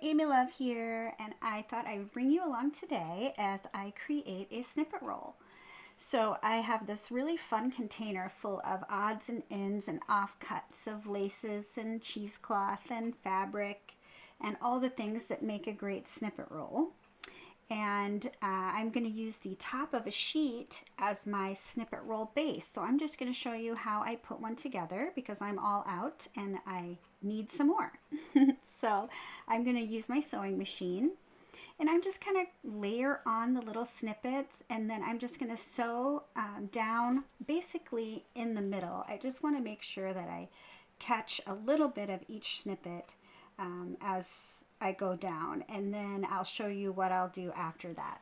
Amylove here, and I thought I would bring you along today as I create a snippet roll. So I have this really fun container full of odds and ends and offcuts of laces and cheesecloth and fabric and all the things that make a great snippet roll. And I'm going to use the top of a sheet as my snippet roll base. So I'm just going to show you how I put one together because I'm all out and I need some more. So I'm going to use my sewing machine and I'm just kind of layer on the little snippets, and then I'm just going to sew down basically in the middle. I just want to make sure that I catch a little bit of each snippet as I go down, and then I'll show you what I'll do after that.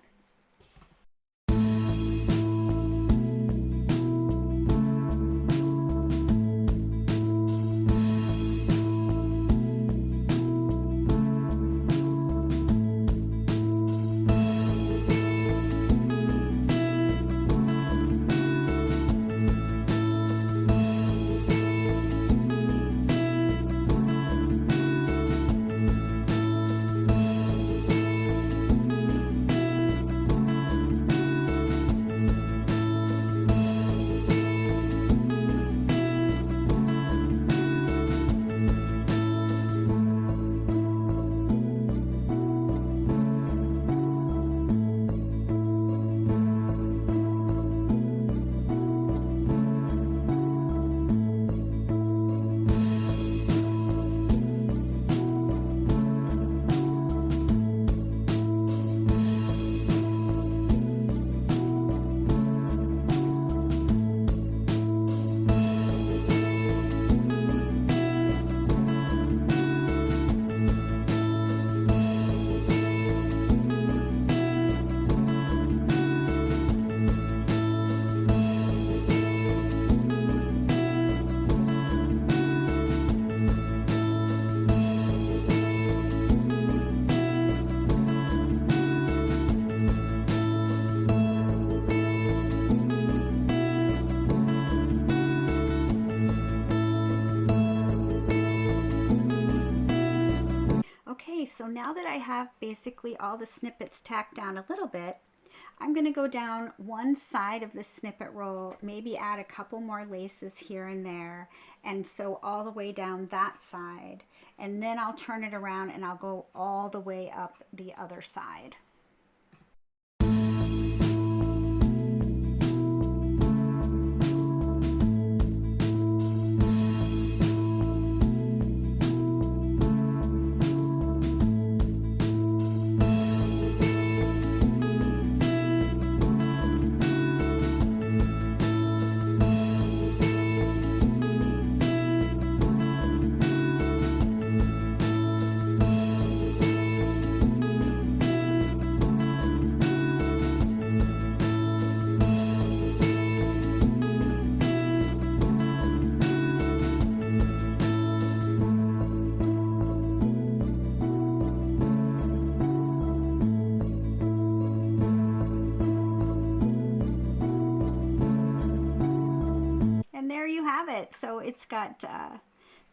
Okay, so now that I have basically all the snippets tacked down a little bit, I'm going to go down one side of the snippet roll, maybe add a couple more laces here and there, and sew all the way down that side. And then I'll turn it around and I'll go all the way up the other side. And there you have it. So it's got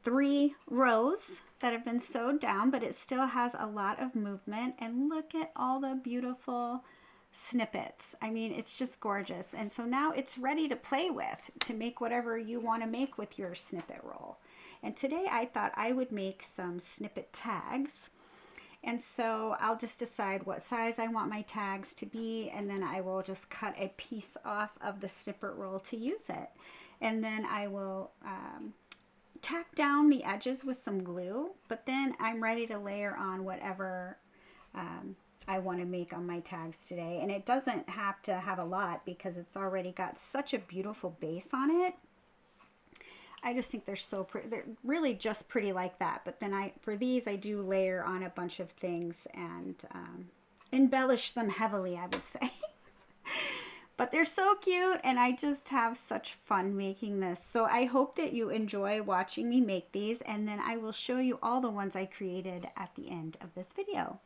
3 rows that have been sewed down, but it still has a lot of movement. And look at all the beautiful snippets. I mean, it's just gorgeous. And so now it's ready to play with, to make whatever you want to make with your snippet roll. And today I thought I would make some snippet tags. And so I'll just decide what size I want my tags to be, and then I will just cut a piece off of the snippet roll to use it. And then I will tack down the edges with some glue, but then I'm ready to layer on whatever I want to make on my tags today. And it doesn't have to have a lot because it's already got such a beautiful base on it. I just think they're so pretty. They're really just pretty like that. But then for these, I do layer on a bunch of things and embellish them heavily, I would say. But they're so cute, and I just have such fun making this. So I hope that you enjoy watching me make these, and then I will show you all the ones I created at the end of this video.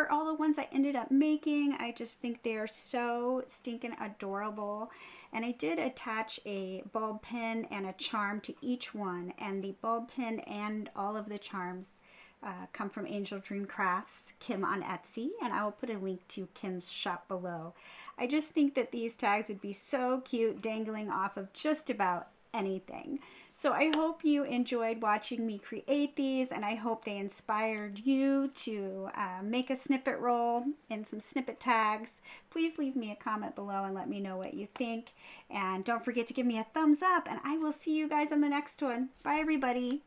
are all the ones I ended up making. I just think they are so stinking adorable. And I did attach a bulb pin and a charm to each one, and the bulb pin and all of the charms come from Angel Dream Crafts, Kim on Etsy, and I will put a link to Kim's shop below. I just think that these tags would be so cute dangling off of just about anything. So I hope you enjoyed watching me create these, and I hope they inspired you to make a snippet roll and some snippet tags. Please leave me a comment below and let me know what you think. And don't forget to give me a thumbs up, and I will see you guys on the next one. Bye, everybody.